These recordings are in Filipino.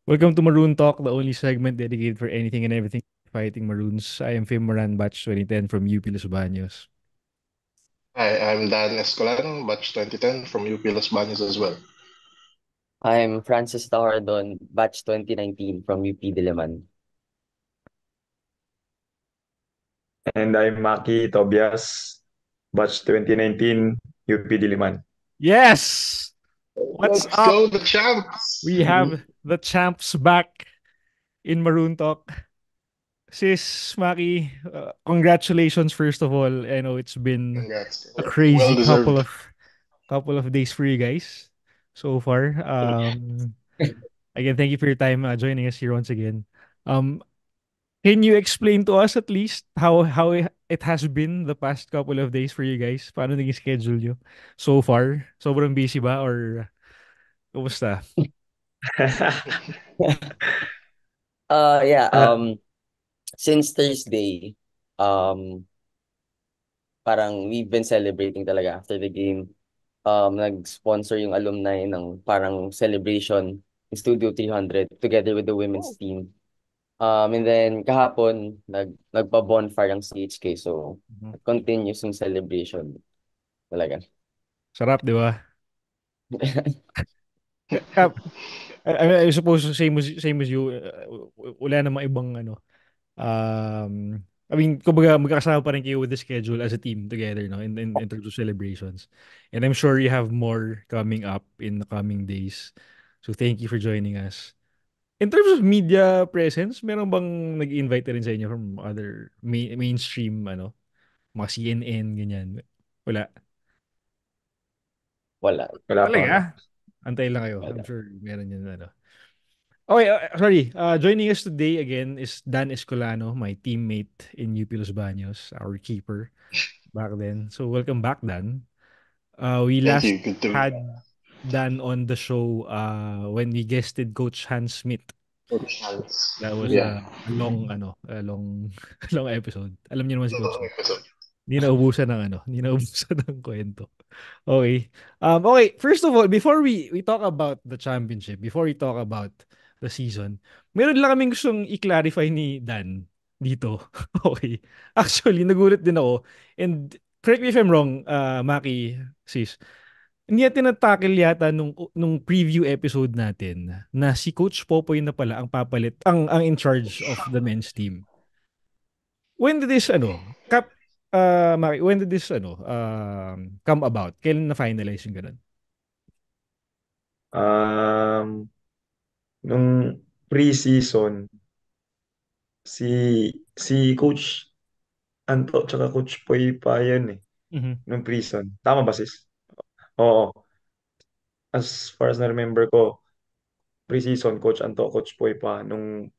Welcome to Maroon Talk, the only segment dedicated for anything and everything fighting Maroons. I am Fim Moran, batch 2010 from UP Los Baños. Hi, I'm Dan Escolano, batch 2010 from UP Los Baños as well. I'm Francis Tauradon, batch 2019 from UP Diliman. And I'm Maki Tobias, batch 2019, UP Diliman. Yes! What's Let's up? go, the champs! We have the champs back in Maroon Talk. Sis, Maki, congratulations first of all. I know it's been Congrats. a Well crazy deserved. couple of days for you guys so far. Again, thank you for your time joining us here once again. Um, Can you explain to us at least how it has been the past couple of days for you guys? Paano naging schedule nyo so far? Sobrang busy ba or kumusta? Yeah, Ah, since Thursday, um, parang we've been celebrating talaga after the game. Nag-sponsor yung alumni ng parang celebration in Studio 300 together with the women's Oh. team. And then kahapon, nagpa-bonfire ang CHK, so Mhm. continuous yung celebration talaga. Sarap, di ba? Kap, I suppose same as you. Wala namang ibang ano. I mean, kumbaga magkakasama pa rin kayo with the schedule as a team together, no? In terms of celebrations. And I'm sure you have more coming up in the coming days. So thank you for joining us. In terms of media presence, meron bang nag-invite na rin sa inyo from other mainstream, ano, mga CNN, ganyan? Wala. Wala. wala pa, wala. Talaga? Antay lang kayo. I'm Wala. sure meron yun, ano. Okay, sorry. Joining us today again is Dan Escolano, my teammate in UP Los Baños, our keeper back then. So welcome back, Dan. We Thank last you. Good to be back. had Dan on the show when we guested Coach Hans Smith. Coach Hans. That was Yeah. a long a long long episode. Alam niyo naman si Coach Long Smith. episode. Hindi naubusan ng kwento. Okay. Okay, first of all, before we talk about the championship, before we talk about the season, meron lang kaming gustong i-clarify ni Dan dito. Okay. Actually, nagulat din ako. And correct me if I'm wrong, Maki, sis. Hindi natin natakil yata nung preview episode natin na si Coach Popoy na pala ang papalit, ang in charge of the men's team. When did this Maki, when did this come about? Kailan na finalize yung ganun? Um, Nung pre-season, si si Coach Anto tsaka Coach Poy pa yun eh, Mhm. nung pre-season. Tama ba, sis? Oo. As far as na-remember ko, pre-season, Coach Anto, Coach Poy pa nung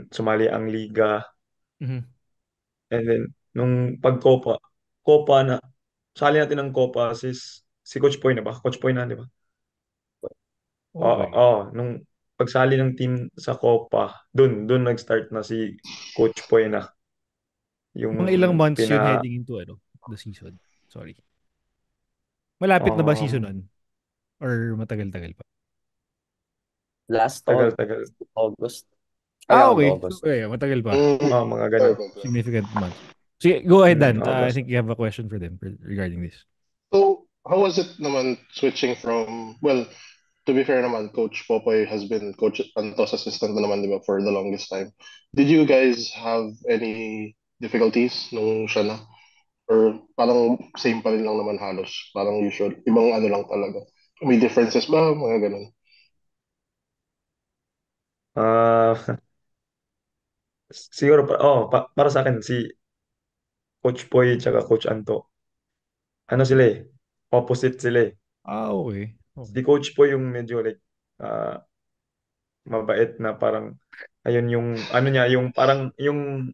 sumali ang liga. Mhm. And then, nung Copa na, sali natin ng Copa, si Coach Poy na ba? Coach Poy na, di ba? Oo, Okay. nung pagsali ng team sa Copa, dun nag-start na si Coach Poy na, yung Mga ilang months yun pina, heading into the season. Sorry. Malapit na ba season um, nun? Or matagal-tagal pa? Last tagal-tagal. August, around Okay. So, August. matagal pa. Mm. Mga ganun. Perfect. Significant months. Sige, go ahead, Dan. I August. think you have a question for them regarding this. So, how was it naman switching from, well, to be fair naman, Coach Popoy has been Coach Antos' assistant na naman, di ba, for the longest time. Did you guys have any difficulties nung siya na? Or parang same pa rin lang naman halos? Parang usual. Ibang ano lang talaga. May differences ba? Mga ganun. Ah, siguro para sa akin si Coach Poy tsaka Coach Anto, ano sila eh, opposite sila eh. Okay. Okay. Si Coach Poy yung medyo like ah, mabait na parang ayun yung ano niya, yung parang yung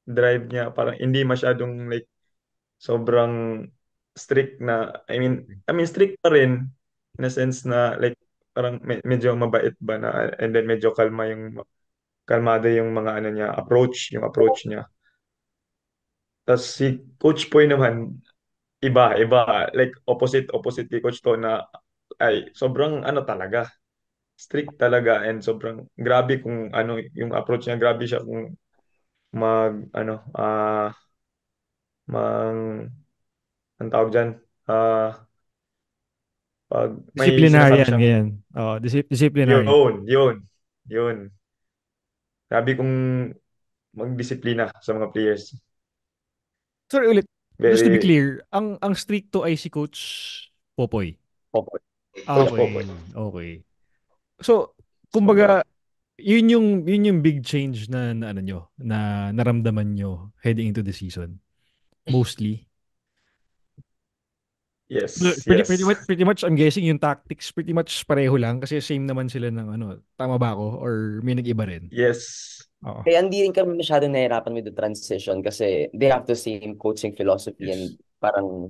drive niya parang hindi masyadong like sobrang strict na I mean strict pa rin in a sense na like parang medyo mabait ba na, and then medyo kalmado yung mga ano niya, yung approach niya. Tapos si Coach Poy naman iba like opposite kay Coach To na ay sobrang ano talaga, strict talaga and sobrang grabe kung ano yung approach niya, grabe siya kung mang ang tawag diyan, ah pag may sinasabi Disciplinarian, siyang ganyan. Oo, disciplinarian. yun. Grabe kung magdisiplina sa mga players. Sorry ulit, just to be Very clear, ang stricto ay si Coach Popoy. Popoy. Coach Popoy. Okay, okay. So, Sobra. kumbaga, yun yung big change na ano nyo, na naramdaman nyo heading into the season. Mostly. Yes, Pretty yes. much, pretty much, I'm guessing yung tactics pretty much pareho lang kasi same naman sila ng ano, tama ba ako? Or may nag-iba rin? Yes. Oo. Kaya hindi rin kami masyadong nahirapan with the transition kasi they have the same coaching philosophy Yes. and parang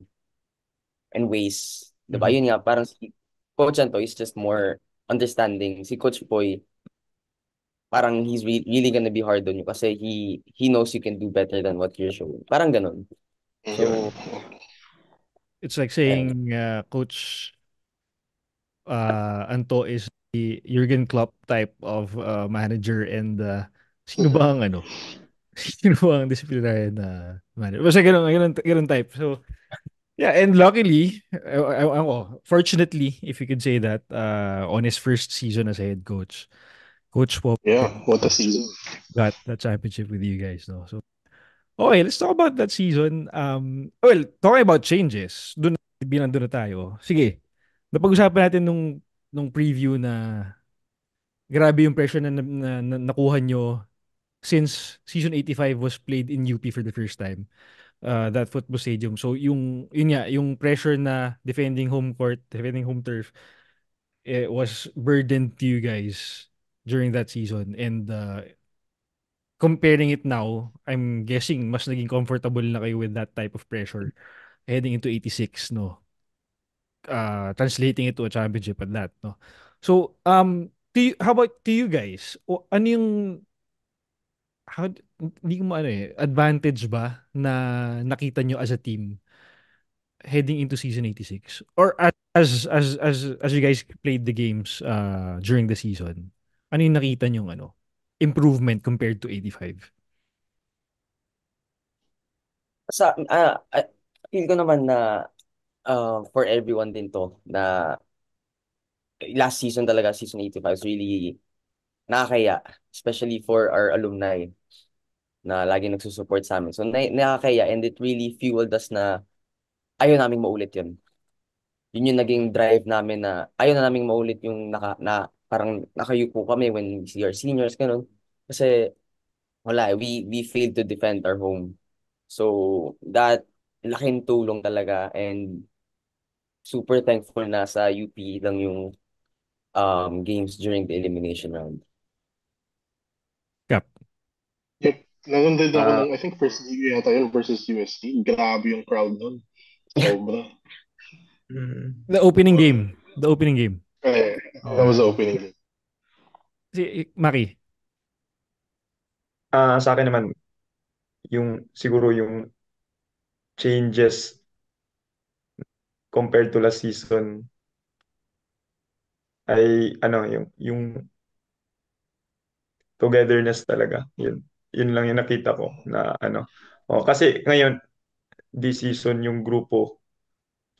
and ways. Diba? Mhm. Yun nga, parang si Coach Anto is just more understanding. Si Coach Boy, parang he's really gonna be hard on you kasi he knows you can do better than what you're showing. Parang ganun. Yun. So, It's like eh, saying Coach Anto is the Jurgen Klopp type of manager and sino ba ang ano? Sino ba ang disciplinarian na manager? Basta ganun type. So, yeah, and luckily, fortunately, if you could say that, on his first season as a head coach, Coach Pop Yeah, what a season. got that championship with you guys, no? So, okay, let's talk about that season. Well, talking about changes, doon na tayo. Sige, napag-usapan natin nung preview na grabe yung pressure na nakuha nyo since season 85 was played in UP for the first time. That football stadium. So yun nga, yung pressure na defending home court, defending home turf, was burdened to you guys during that season. And comparing it now, I'm guessing mas naging comfortable na kayo with that type of pressure heading into 86, no? Translating it to a championship at that, no? So, how about to you guys? Ano yung how hindi ko maano advantage ba na nakita nyo as a team heading into season 86 or as you guys played the games during the season, ano yung nakita nyo ano improvement compared to 85? sa feel ko naman na for everyone din to na last season talaga, season 85 is really nakakaya, especially for our alumni na lagi nagsusupport sa amin. So, nakakaya and it really fueled us na ayaw naming maulit yun. Yun yung naging drive namin na ayaw na naming maulit yung parang nakayupo kami when we see our seniors, ganun. Kasi wala, we failed to defend our home. So, that laking tulong talaga and super thankful na sa UP lang yung games during the elimination round. Cap. Yep. Nanonood ako Ah, ng, I think first game yata yun versus UST. Grabe yung crowd nun. Sobra. mm, The opening game. Eh, that Oo. was the opening game. Si Maki. sa akin naman yung siguro yung changes compared to last season ay ano yung togetherness talaga. Yun lang yung nakita ko na ano. Oh, kasi ngayon this season yung grupo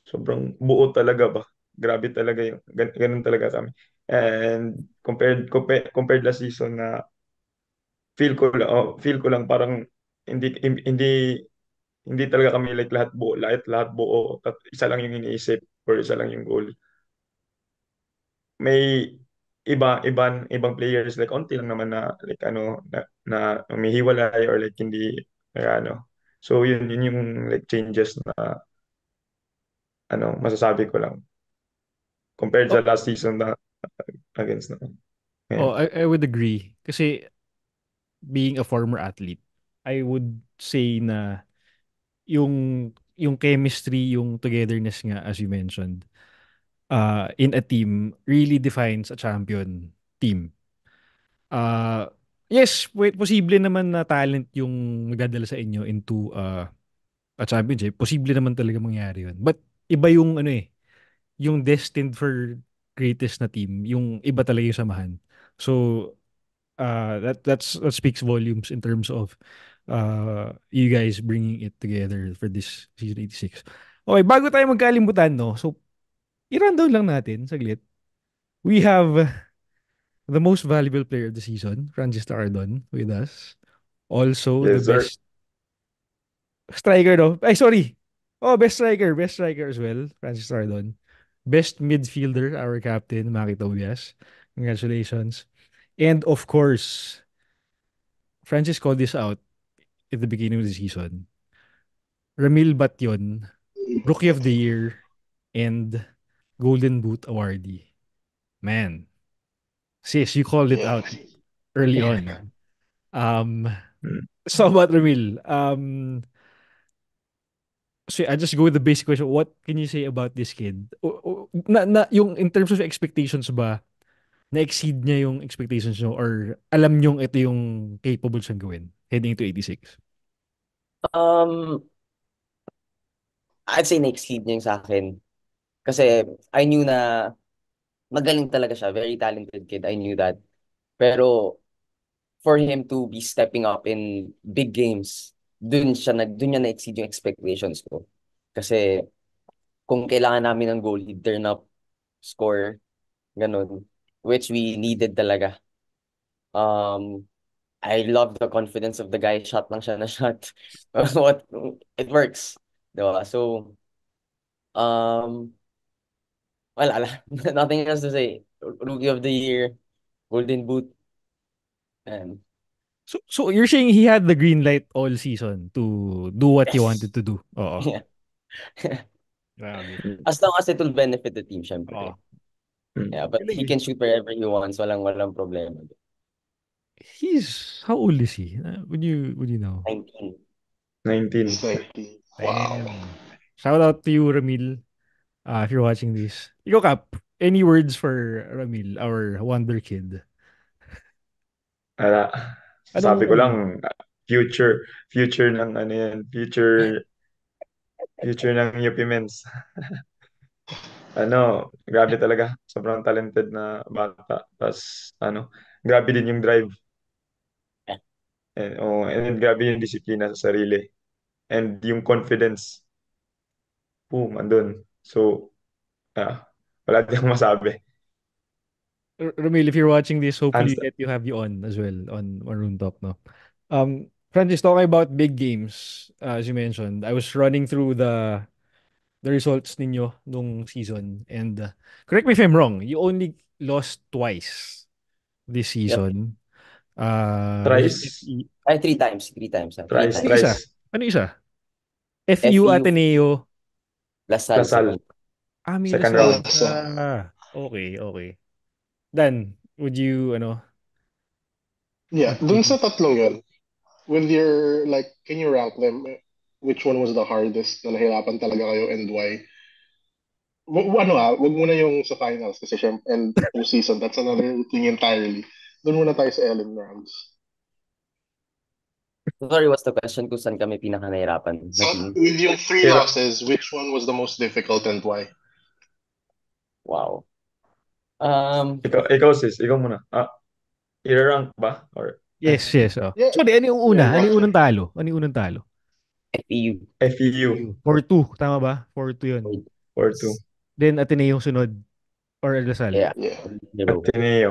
sobrang buo talaga ba. Grabe talaga yung ganun talaga kami. And compared last season na feel ko lang parang hindi hindi talaga kami like lahat buo, isa lang yung iniisip or isa lang yung goal. May ibang players like onti lang naman na like ano na umihiwalay or like hindi ano. So yun yung like changes na ano masasabi ko lang compared Oh, sa last season na against na oh, ngayon. I would agree kasi being a former athlete, I would say na yung chemistry, yung togetherness nga as you mentioned, in a team really defines a champion team. Uh, yes, wait, posible naman na talent yung magdadala sa inyo into a championship. Posible naman talaga mangyari yun. But iba yung ano yung destined for greatest na team, yung iba talaga yung samahan. So, that speaks volumes in terms of you guys bringing it together for this season 86. Okay, bago tayo magkalimutan, no? So, i-rundown lang natin, saglit. We have the most valuable player of the season, Francis Tardon, with us. Also, the Yes, sir. best striker, no? Ay, sorry. Oh, best striker. Best striker as well, Francis Tardon. Best midfielder, our captain, Maki Tobias. Congratulations. And of course, Francis called this out at the beginning of the season. Ramil Batyon, Rookie of the Year, and Golden Boot awardee. Man, sis, you called it Yeah. out early on. Um, Mm. so about Ramil, so I just go with the basic question. What can you say about this kid? Yung in terms of expectations ba, na-exceed niya yung expectations nyo or alam nyo ito yung capable siyang gawin heading to 86? Um, I'd say na-exceed niya yung sa akin. Kasi I knew na magaling talaga siya. Very talented kid. I knew that. Pero for him to be stepping up in big games, dun niya na-exceed yung expectations ko. Kasi kung kailangan namin ng goal, he'd turn up, score, ganun. Which we needed talaga. Um, I love the confidence of the guy. Shot lang siya na shot. What, it works. Diba? So, um, wala. Nothing else to say. Rookie of the Year, Golden Boot, and So you're saying he had the green light all season to do what he wanted yes. to do? Oo. Yeah. Grabe. Mm. As long as it will benefit the team, Oo. syempre. Mm. Yeah, but Galing he eh. can shoot wherever he wants. Walang problema. How old is he? Would you know? 19. He's 19. 19. Wow. Damn. Shout out to you, Ramil, if you're watching this. Ikaw, Kap, any words for Ramil, our wonder kid? Ala, Anong sabi ko ano lang, mo? future ng ano yan, future ng UP Men's. Ano, grabe talaga. Sobrang talented na bata. Tapos, ano, grabe din yung drive. Yeah. And then grabe yung disiplina sa sarili. And yung confidence, boom, andun. So, wala din akong masabi. Ramil, if you're watching this, hopefully Hands, let you have you on as well on Room Talk, no? Francis, talking about big games, as you mentioned, I was running through the results ninyo nung season, and correct me if I'm wrong, you only lost twice this Yep. season. Was it tries, FE? Ay, three times. Three times. Three tries, Ano yung times. isa? tries. Ano yung isa? FEU FEU, Ateneo. Lasal, Lasal, second. May second Lasal round. Asa. isa. Okay, okay. Dan, would you, Yeah, would dun you, sa tatlong yun, with your, like, can you rank them? Which one was the hardest na nahirapan talaga kayo and why? Wag muna yung sa finals kasi syempre, and postseason, that's another thing entirely. Doon muna tayo sa Ellen rounds. Sorry, what's the question kung saan kami pinaka nahirapan na So, team? with yung three Pero, losses, which one was the most difficult and why? Wow. Um, ikaw sis, ikaw muna. I-rank ba? Or yes, yes. Oh. Yeah, Sorry, ano yung yeah, una? Ano rank yung them. unang talo? Ano yung unang talo? FEU. FEU FEU. 4-2, tama ba? 4-2 yun. or 2? Then Ateneo yung sunod. Or Lasal. Yeah. Yeah. 0.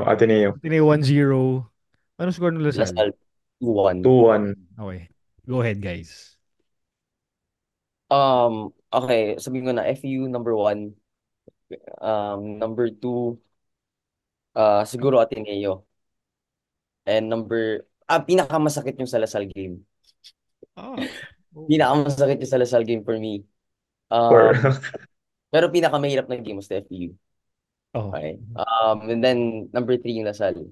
Ateneo. Ateneo 1-0. Ano score ng Lasal? Lasal 2-1. 2-1. Okay. Go ahead, guys. Okay, sabihin ko na FEU number 1. Number 2, siguro Ateneo. And pinakamasakit yung sa Lasal game. Ah. Okay. Pinakamasakit yung sa Lasal game for me. Or Pero pinakamahirap na game was the FEU. Oh. Okay. And then number 3 yung Lasal.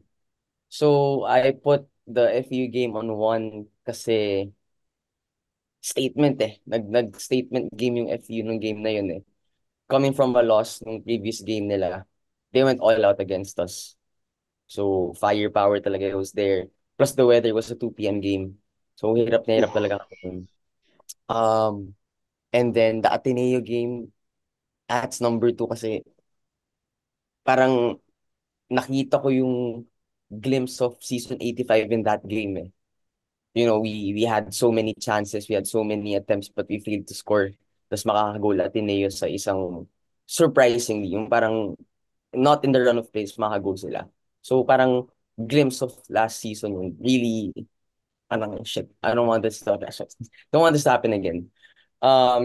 So I put the FEU game on 1 kasi statement nag-statement game yung FEU nung game na yun eh. Coming from a loss nung previous game nila, they went all out against us. So firepower talaga was there. Plus the weather was a 2 p.m. game. So hirap na hirap talaga kami. And then the Ateneo game, That's number two kasi parang nakita ko yung glimpse of season 85 in that game eh. You know, we had so many chances, we had so many attempts, but we failed to score. Tapos makakagol Ateneo sa isang surprisingly, yung parang not in the run of plays, makakagol sila. So parang glimpse of last season yun. Really, parang shit, I don't want this to happen. Don't want this to happen again.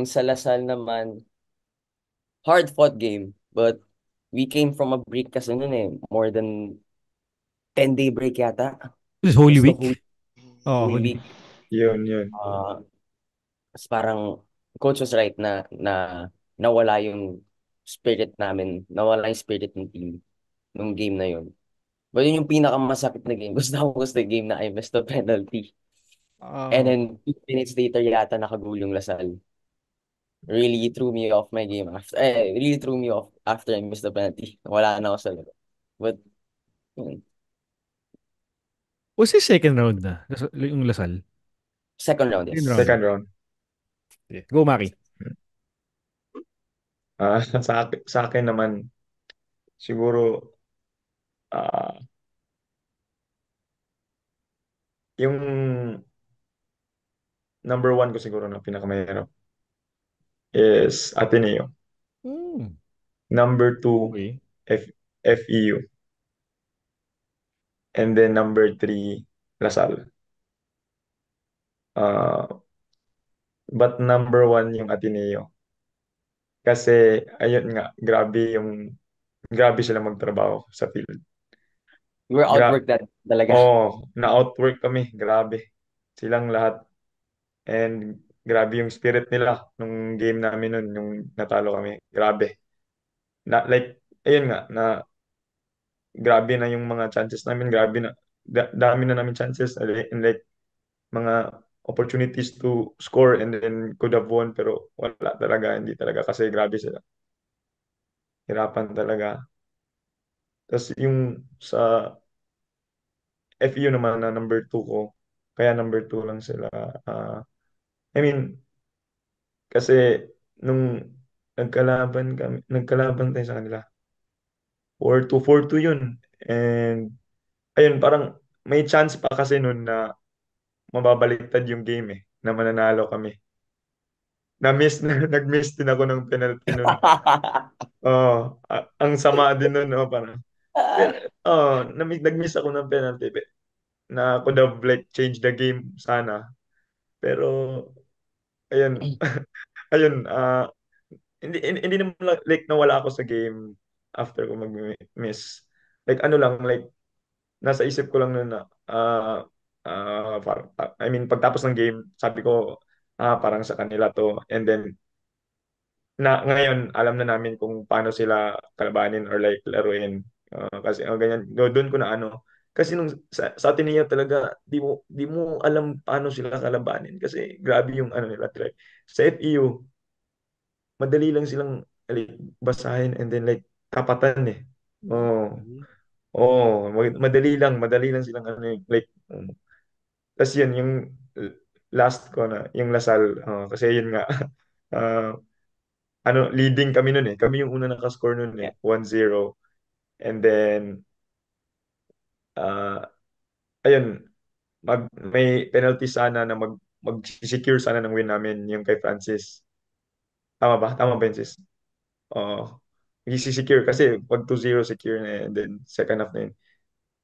Sa Lasal naman, hard-fought game, but we came from a break kasi nun eh. More than 10-day break yata. This is Holy Just the Week. whole Holy week. Week. Yun. Tapos parang coach was right na nawala yung spirit namin, nawala yung spirit ng team nung game na yun. But yun yung pinakamasakit na game. Gusto ko was the game na I missed the penalty. And Oh. then 2 minutes later yata nakagul yung Lasal. Really threw me off my game after. Really threw me off after I missed the penalty. Wala na ako sa laro. But yun, Was it second round na? Yung Lasal? second round, Second yes. round. Second round. Okay. Go, Maki. Sa akin naman, siguro, ah yung number one ko siguro na pinakamahirap is Ateneo. Hmm. Number two, Okay. F FEU. And then number three, Lasal. Uh, but number one yung Ateneo. Kasi, ayun nga, grabe sila magtrabaho sa field. We were Gra outworked that talaga. na-outwork kami, grabe. Silang lahat. And grabe yung spirit nila nung game namin nun, yung natalo kami. Grabe. Ayun nga, grabe na yung mga chances namin, grabe na, dami na namin chances, and like, mga opportunities to score and then could have won, pero wala talaga, hindi talaga, kasi grabe sila. Hirapan talaga. Tapos yung sa FU naman na number 2 ko, kaya number 2 lang sila. I mean, kasi nung nagkalaban tayo sa kanila, 4-2 yun. And ayun, parang may chance pa kasi nun na mababaliktad yung game na mananalo kami. Nag-miss din ako ng penalty nun. Oh, ang sama din nun, no, parang. Pero, nag-miss ako ng penalty na could have like changed the game sana. Pero, ayun, ayun, hindi naman like nawala ako sa game after ko mag-miss. Like ano lang, like nasa isip ko lang noon na I mean pagtapos ng game, sabi ko parang sa kanila to, and then ngayon alam na namin kung paano sila kalabanin or like laruin. Kasi ganyan doon ko na ano, kasi nung sa Ateneo talaga di mo alam paano sila kalabanin kasi grabe yung ano nila like sa FEU madali lang silang like, basahin and then like tapatan eh. Oh. Okay. Oh, madali lang silang ano like tas yun yung last ko na yung Lasal kasi yun nga ah, ano leading kami nun eh. Kami yung una nakascore nun Yeah. 1-0. And then ah ayun may penalty sana na mag-secure sana ng win namin yung kay Francis. Tama ba? Tama ba yun, sis? Oo. I-secure kasi pag 2-0 secure na and then second half na yun.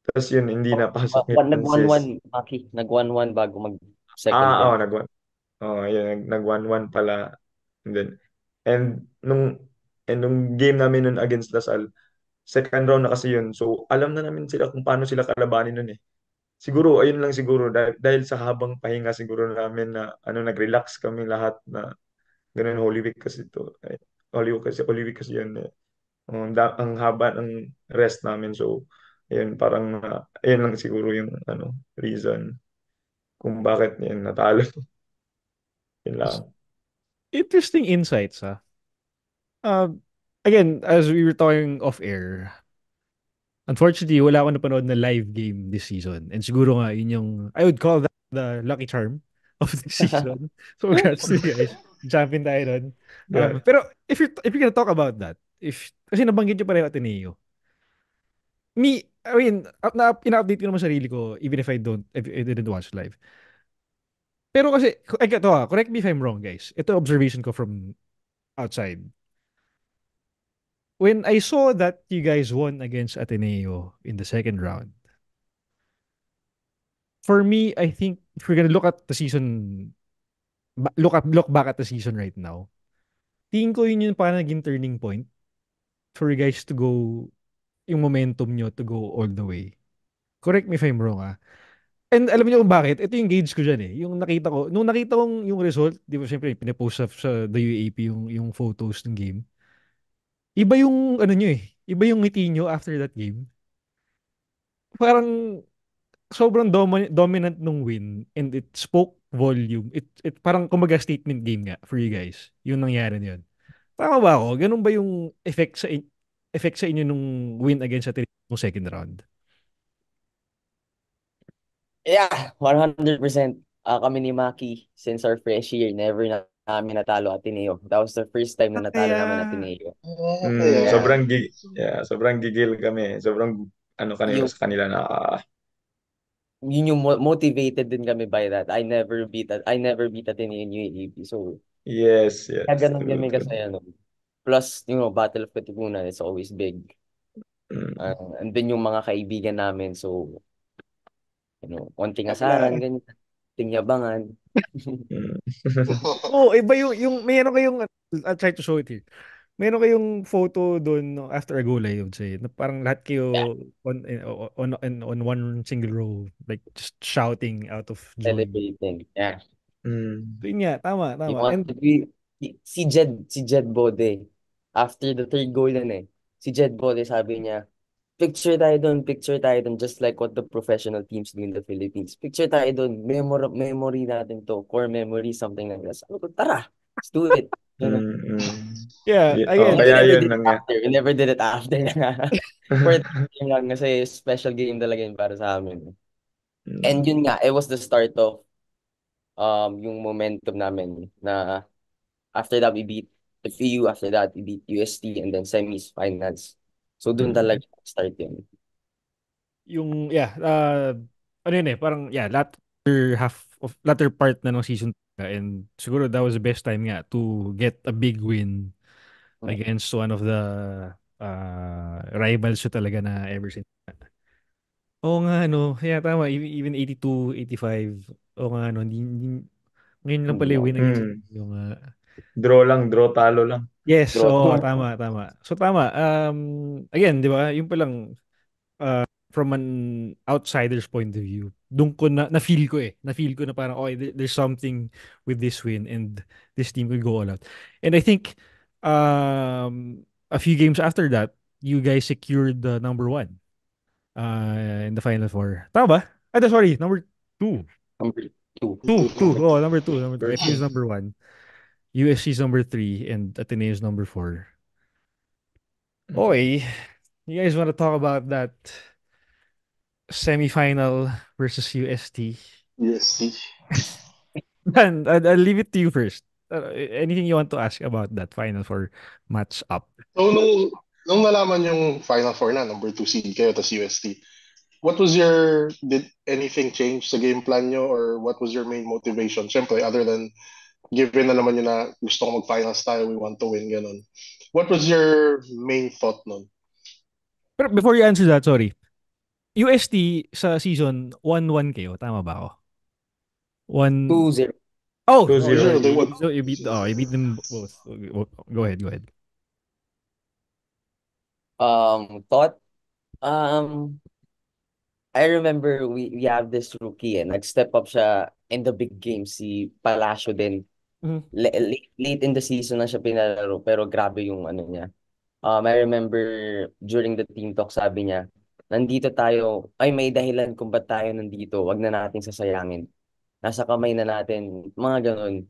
Tapos yun, hindi napasok ni Nag-1-1, Francis. Maki. Nag-1-1 bago mag-second Oo, game. yun, nag 1-1 pala. And then, and nung, and nung game namin nun against Lasal, second round na kasi yun. So, alam na namin sila kung paano sila kalabanin nun eh. Siguro, ayun lang siguro, dahil sa habang pahinga siguro namin na, nag-relax kami lahat na, ganun, Holy Week kasi to. Holy Week kasi yun eh. Ang haba ng rest namin. So, ayun, parang, ayun lang siguro yung, reason kung bakit yun natalo. Yun lang. Interesting insights, ah. Again, as we were talking off air, unfortunately, wala akong napanood na live game this season. And siguro nga, yun yung, I would call that the lucky charm of this season. So, congrats to you guys. champion tayo nun. Yeah. Pero if you're gonna talk about that, kasi nabanggit nyo pareho Ateneo. I mean, ina-update ko naman sarili ko even if I didn't watch live. Pero kasi, correct me if I'm wrong, guys. Ito observation ko from outside. When I saw that you guys won against Ateneo in the second round, for me, I think if we're gonna look at the season, look back at the season right now, tingin ko yun yung parang naging turning point for you guys to go, yung momentum nyo to go all the way. Correct me if I'm wrong, ah. And alam niyo kung bakit? Ito yung gauge ko dyan eh. Nung nakita kong yung result, di ba syempre, pinapost sa the UAP yung photos ng game. Iba yung, ano nyo eh. Iba yung ngiti nyo after that game. Parang, sobrang dominant nung win and it spoke volume. It parang kumaga statement game nga for you guys. Yung nangyari na yun. Tama ba ako? Ganun ba yung effect sa inyo nung win against sa nung second round? Yeah, 100%. Kami ni Maki, since our fresh year, never na namin natalo Ateneo. That was the first time na natalo Kaya, namin Ateneo. Kaya. Yeah. Sobrang gigil kami. Sobrang ano kanila Yung, sa kanila na yun yung motivated din kami by that. I never beat Ateneo in UAAP. So, yes, kaya yes, ganun true, kami true. kasi ano. Plus, Battle of Katipunan is always big. Mm, And then yung mga kaibigan namin. So, konting Kapla. asaran, ganyan. Konting yabangan. mm. oh, iba meron kayong, I'll try to show it here. Meron kayong photo doon no, after a goal, I would say. Na parang lahat Yeah, kayo on one single row, like just shouting out of joy. celebrating. Yeah. Mm, So, yun nga, tama, Yung tama. mga, And, si Jed Bode, after the third goal yan eh, si Jed Bode sabi niya, picture tayo doon, just like what the professional teams do in the Philippines. Picture tayo doon, memory natin to, core memory, something like that. Sabi ko, tara, let's do it. Ganun. mm, mm. yeah, And again, we Kaya never yun did it nangyari. after. We never did it after na. For that game lang, kasi special game talaga yun para sa amin. And Mm, yun nga, it was the start of yung momentum namin na after that we beat FEU, after that we beat UST, and then semis, finals. So dun mm, talaga start yun. ano yun eh, parang, latter part na ng season talaga. And siguro that was the best time nga to get a big win against one of the rivals ko talaga na ever since. Oo nga, no. Yeah, tama. Even 82, 85. Oo nga, no. Ngayon lang Hindi pala yung mo. win against mm. yung Draw talo lang. yes, Draw. oo, tama, tama. So, tama. Again, di ba, yung palang from an outsider's point of view, doon ko na-feel ko eh. Na-feel ko na parang, okay, there's something with this win and this team will go all out. And I think, a few games after that, you guys secured the number one in the Final Four. Tama ba? Sorry, number two. Number two. Two. Oh, number two. Number two. FU is Versus. number one. USC is number three. And Ateneo is number four. Mm, Okay. You guys want to talk about that semifinal versus UST? Yes, see. Dan, I'll leave it to you first. Anything you want to ask about that Final Four match up? So, nung nalaman yung Final Four na, number 2 seed kayo, tas UST, did anything change sa game plan nyo or what was your main motivation? Siyempre, other than given na naman yun na gusto ko mag-finals tayo, we want to win, ganun. What was your main thought nun? Pero before you answer that, sorry. UST sa season 1-1 kayo. Tama ba ako? One. 2-0. Oh, 2-0. Zero, they you won. beat, you beat them both. Go ahead, go ahead. Thought, um, I remember we have this rookie nag-step up siya in the big game, si Palacio din. Mhm. Late in the season na siya pinalaro, pero grabe yung ano niya. I remember during the team talk, sabi niya, nandito tayo, ay may dahilan kung ba't tayo nandito, wag na nating sasayangin. Nasa kamay na natin, mga ganun.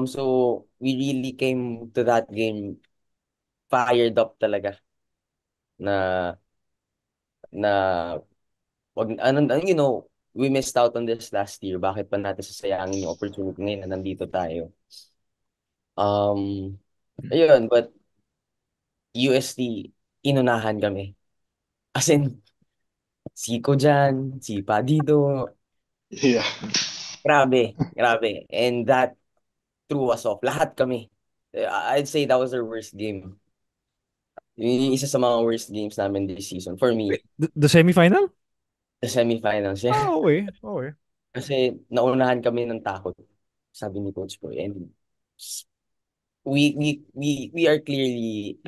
So we really came to that game fired up talaga na na we missed out on this last year. Bakit pa natin sasayangin yung opportunity ngayon na nandito tayo? Um, ayun, but UST, inunahan kami. As in, si Ko dyan, si Padido, Yeah. grabe, grabe. And that threw us off. Lahat kami. I'd say that was our worst game. Yung isa sa mga worst games namin this season. For me, Wait, the semifinal? the semifinals. Yeah. Ah, okay. Okay. Kasi naunahan kami ng takot, sabi ni Coach Boy. And we are clearly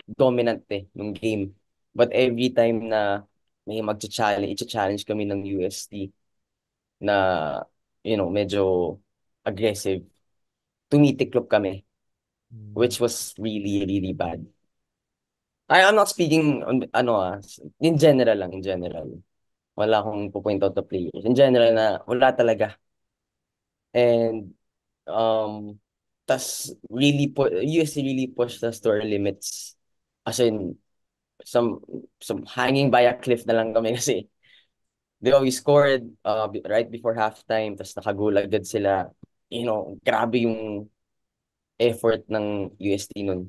dominant nung game. But every time na may i-challenge kami ng UST na, medyo aggressive, tumitiklop kami, Hmm. which was really, really bad. I'm not speaking on, in general lang, in general. Wala akong po-point out the players. In general na wala talaga. And, tas UST really pushed us to our limits. As in, some hanging by a cliff na lang kami kasi we scored right before halftime, tas nakagulag agad sila. Grabe yung effort ng UST nun.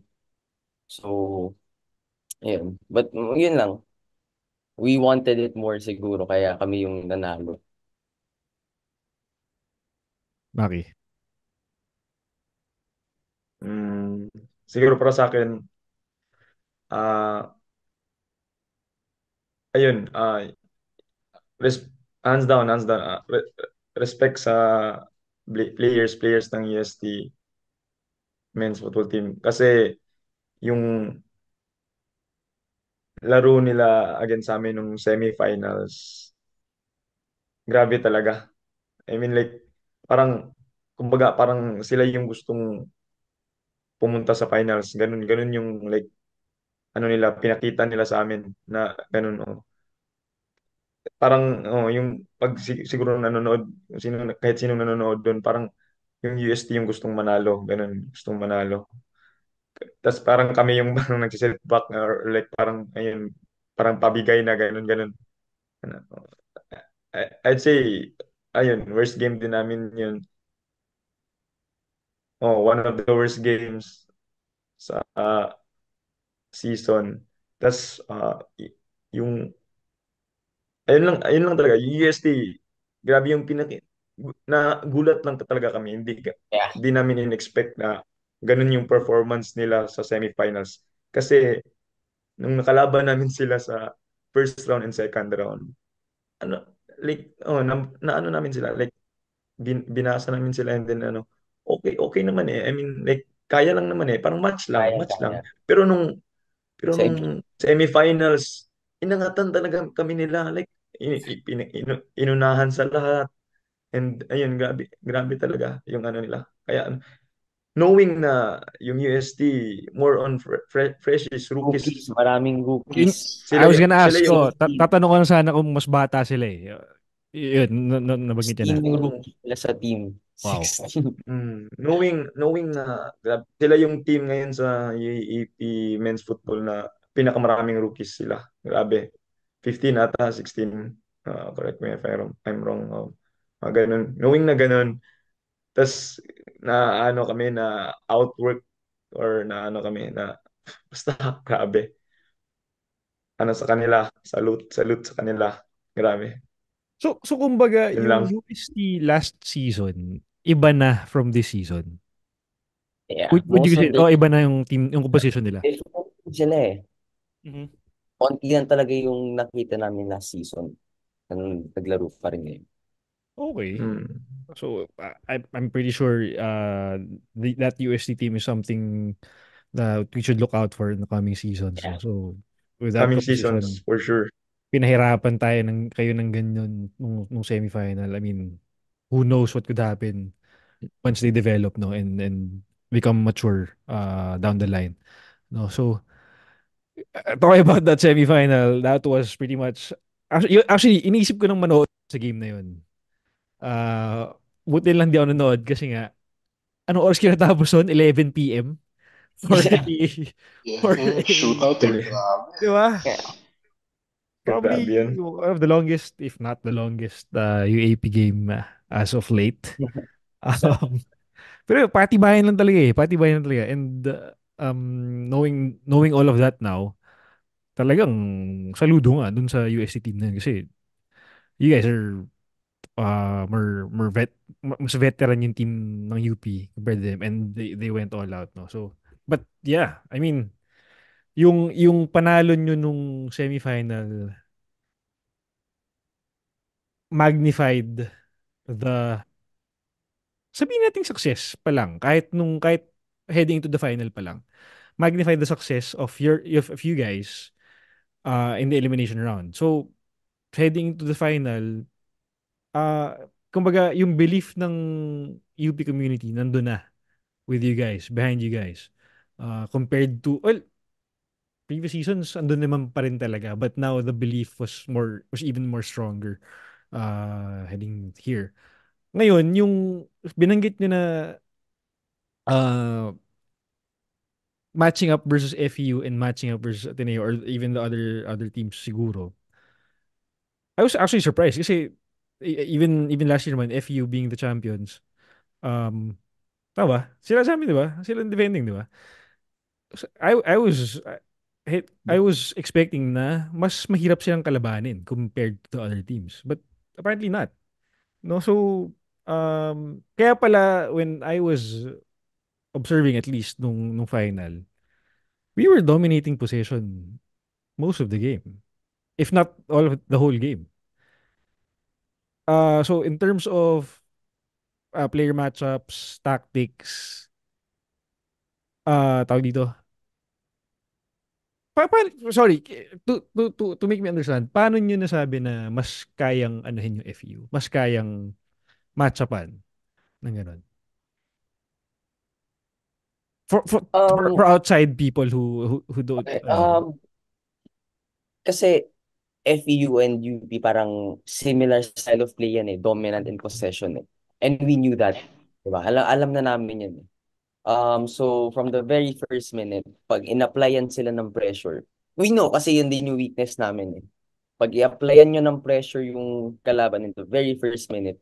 So, yun. But yun lang. We wanted it more siguro, kaya kami yung nanalo. Maki. Mm, siguro para sa akin, ah ayun, res- hands down, respect sa players ng UST men's football team. Kasi yung laro nila against sa amin nung semifinals, grabe talaga. I mean like, parang, kumbaga parang sila yung gustong pumunta sa finals. Ganun, ganun yung like, ano nila, pinakita nila sa amin na ganun, oh. Parang, oh, yung pag siguro nanonood, kahit sino nanonood doon, parang yung UST yung gustong manalo, ganun, gustong manalo. Tapos parang kami yung parang nagsiset back or like parang, ayun, parang pabigay na ganun, ganun. Ano, I'd say, ayun, worst game din namin yun. Oh, one of the worst games sa season. Tas yung ayun lang talaga, yung UST, grabe yung na gulat lang talaga kami. Yeah, Hindi namin in-expect na ganun yung performance nila sa semifinals. Kasi nung nakalaban namin sila sa first round and second round, ano, like, na ano namin sila, like, binasa namin sila and then okay, okay naman eh. I mean, like, kaya lang naman eh. Parang kaya, match lang. kaya. Pero nung Semi. semifinals, inangatan talaga kami nila. Like, inunahan sa lahat. And ayun, grabe, grabe talaga yung ano nila. Kaya knowing na yung UST more on freshies, Rookies, rookies, maraming Yun, rookies. I was gonna sila ask, yung tatanong ko lang sana kung mas bata sila eh. Yun, nabanggit niya 16 na. yung rookie nila sa team. Wow. 16. knowing na sila yung team ngayon sa UAAP men's football na pinakamaraming rookies sila. Grabe. 15 ata, 16. Correct me if I'm wrong. Ganun. Knowing na ganun, tas na ano kami na outwork or na ano kami na basta grabe. Ano sa kanila, salute sa kanila. Grabe. So kumbaga, Yun yung lang. UST last season, iba na from this season. Yeah, Would you most say, of their iba na yung team, yung composition nila? sila eh. Mhm. Konti lang talaga yung nakita namin last season. Naglaro pa rin ngayon. Okay. Mm. So I'm pretty sure that UST team is something that we should look out for in the coming seasons. Yeah. So with that Coming seasons, composition, for sure. pinahirapan tayo kayo ng ganyan nung semifinal. I mean, who knows what could happen once they develop, no, and become mature down the line, no. So talking about that semifinal, that was pretty much actually iniisip ko nang manood sa game na yun. Buti lang di ako nanood kasi nga anong oras kinatapos nun? 11 p.m. for a Yeah. Yeah. for Yung a shootout eh. Really. Grabe. di ba? Yeah. Grabe Probably yun. one of the longest, if not the longest, UAP game as of late. Um, Pero patibayan lang talaga eh. Patibayan lang talaga. And knowing all of that now, talagang saludo nga dun sa UST team na yun. Kasi you guys are mas veteran yung team ng UP compared to them and they went all out, no? So, but yeah, I mean, yung panalo nyo nung semifinal magnified the sabihin nating success pa lang kahit heading into the final pa lang magnified the success of you guys in the elimination round. So heading into the final, uh kumbaga yung belief ng UP community nandun na with you guys, behind you guys. Compared to well, previous seasons andun naman pa rin talaga, but now the belief was even more stronger heading here. Ngayon, yung binanggit nyo na uh, matching up versus FEU and matching up versus Ateneo or even the other teams siguro. I was actually surprised kasi even last year naman FEU being the champions. Um tama ba? Sila sa amin, di ba? Sila ang defending, di ba? So, I was expecting na mas mahirap silang kalabanin compared to other teams. But apparently not. No, so kaya pala when I was observing at least nung final, we were dominating possession most of the game, if not all of the whole game. So in terms of player matchups, tactics, tawag dito. Sorry, to make me understand, paano nyo nasabi na mas kayang anuhin yung FU? Mas kayang matchupan ng ganun? For Um, outside people who don't okay. ano. Kasi FEU and UP parang similar style of play yan eh, dominant in possession eh. And we knew that, diba? Alam na namin yan eh. So from the very first minute, pag in-applyan sila ng pressure, we know kasi yun din yung weakness namin eh. Pag i-applyan nyo ng pressure yung kalaban in the very first minute,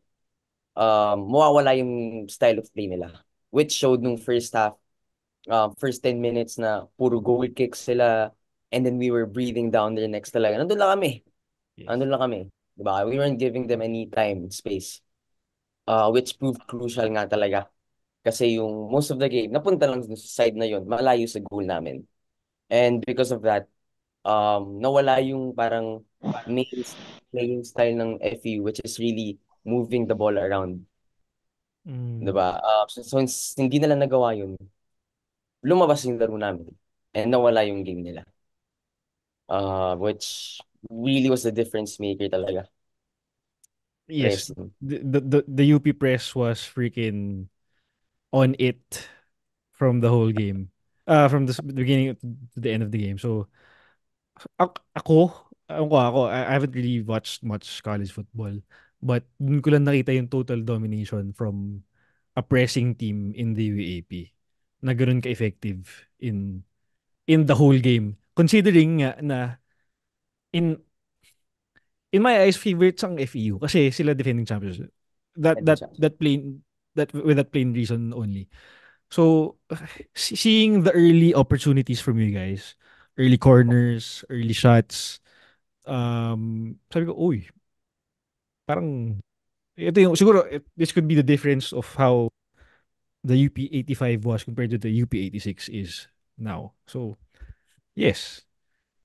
mawawala yung style of play nila. Which showed nung first half, first 10 minutes na puro goal kicks sila, and then we were breathing down their necks talaga. Nandun lang kami. Yes. Nandun lang kami. Diba? We weren't giving them any time, space. Which proved crucial nga talaga. Kasi yung most of the game, napunta lang sa side na yon, malayo sa goal namin. And because of that, nawala yung parang main playing style ng FU, which is really moving the ball around. Mm. Diba? Since hindi nila nagawa yun, lumabas yung laro namin. And nawala yung game nila. Which really was the difference maker talaga. Yes, Pressing. the UP press was freaking on it from the whole game. From the beginning to the end of the game. So ako, I haven't really watched much college football, but dun ko lang nakita yung total domination from a pressing team in the UAP na ganoon ka-effective in the whole game. Considering nga na in in my eyes, favorites ang FEU kasi sila defending champions. That And that siya. that plain that with that plain reason only. So seeing the early opportunities from you guys, early corners, early shots, sabi ko, uy, parang ito yung siguro this could be the difference of how the UP85 was compared to the UP86 is now. So, yes.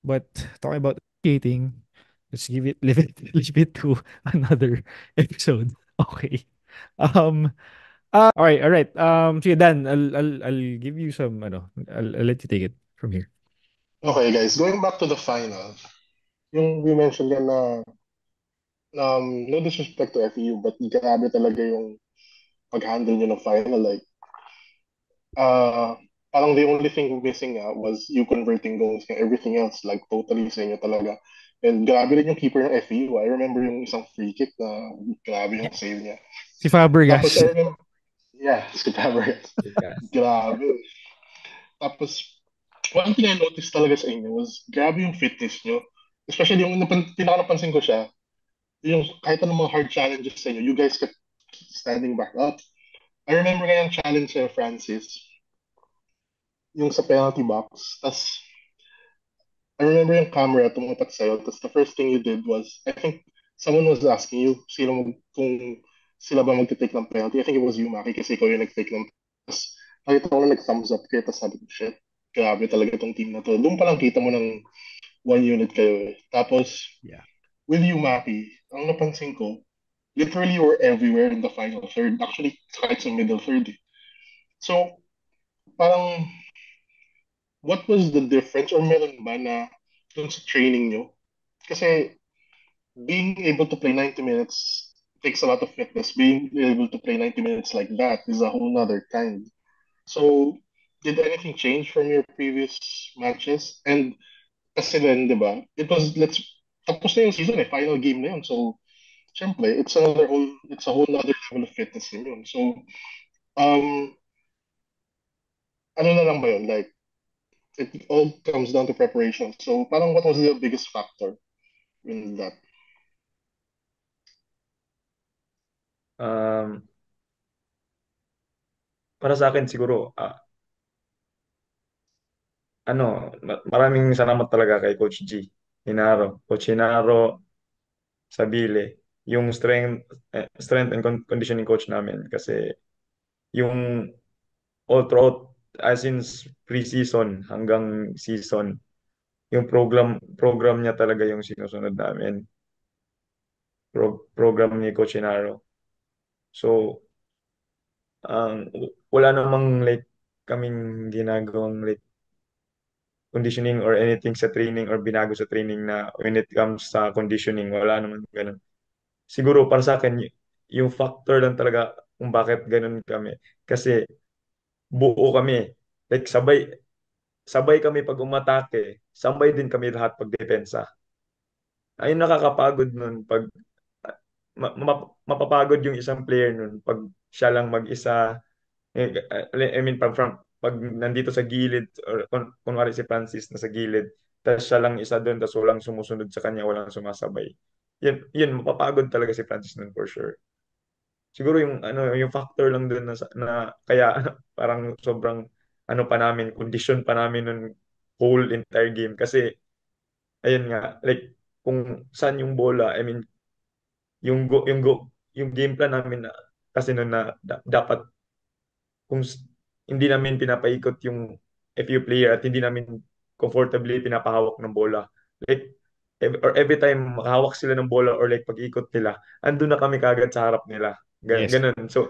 But talking about skating, let's leave it to another episode. Okay. Um all right. Sige Dan, I'll give you some I'll let you take it from here. Okay, guys, going back to the final, yung we mentioned yan na no disrespect to FEU, but grabe talaga yung pag-handle nyo ng final. Like, uh, parang the only thing missing was you converting goals. Everything else, like, totally sa inyo talaga. And grabe rin yung keeper ng FEU. I remember yung isang free kick na grabe yung save niya. Si Tapos, Fabregas. I remember, yeah, si Fabregas. Yes. Grabe. Tapos, one thing I noticed talaga sa inyo was grabe yung fitness nyo. Especially yung pinaka-napansin ko yung kahit anong mga hard challenges sa inyo, you guys kept standing back up. I remember nga yung challenge sa'yo, Francis, yung sa penalty box. Tas, I remember yung camera tumapat sa'yo. Tas the first thing you did was, I think, someone was asking you kung sila ba magte-take ng penalty. I think it was you, Maki, kasi ikaw yung nag-take ng. Tas, nakita ko na nag-thumbs up kayo. Tas sabi ko, shit, grabe talaga tong team na to. Doon pa lang kita mo ng one unit kayo eh. Tapos, Yeah. with you, Maki, ang napansin ko, literally you were everywhere in the final third. Actually, kahit sa middle third eh. So, parang, what was the difference or meron ba na dun sa training nyo? Kasi being able to play 90 minutes takes a lot of fitness. Being able to play 90 minutes like that is a whole nother kind. So, did anything change from your previous matches? And kasi then, di ba, tapos na yung season eh, final game na yun. So, syempre, it's a whole nother level of fitness din yun. So, um, ano na lang ba yun? Like, it all comes down to preparation. So, parang what was the biggest factor in that? Um, para sa akin siguro, maraming salamat talaga kay Coach G. Coach Hinaro, Sabile, yung strength and conditioning coach namin kasi yung all throughout as in pre-season hanggang season, yung program niya talaga yung sinusunod namin. Program ni Coach Hinaro. So, wala namang like kaming ginagawang like conditioning or anything sa training or binago sa training na when it comes sa conditioning, wala naman ganun. Siguro para sa akin, yung factor lang talaga kung bakit ganun kami. Kasi buo kami. Like sabay kami pag umatake, sabay din kami lahat pag depensa. Ayun nakakapagod nun pag mapapagod yung isang player nun pag siya lang mag-isa. I mean, pag nandito sa gilid, or kunwari si Francis na sa gilid, tapos siya lang isa doon, tapos walang sumusunod sa kanya, walang sumasabay. Yun, mapapagod talaga si Francis noon for sure. Siguro yung factor lang doon na kaya parang sobrang pa namin, condition pa namin noon whole entire game. Kasi, ayun nga, like, kung saan yung bola, I mean, yung game plan namin na, kasi noon na dapat kung hindi namin pinapaikot yung FU player at hindi namin comfortably pinapahawak ng bola. Like, or every time makahawak sila ng bola or like pag-ikot nila, andun na kami kagad sa harap nila. Yes. Ganun. So,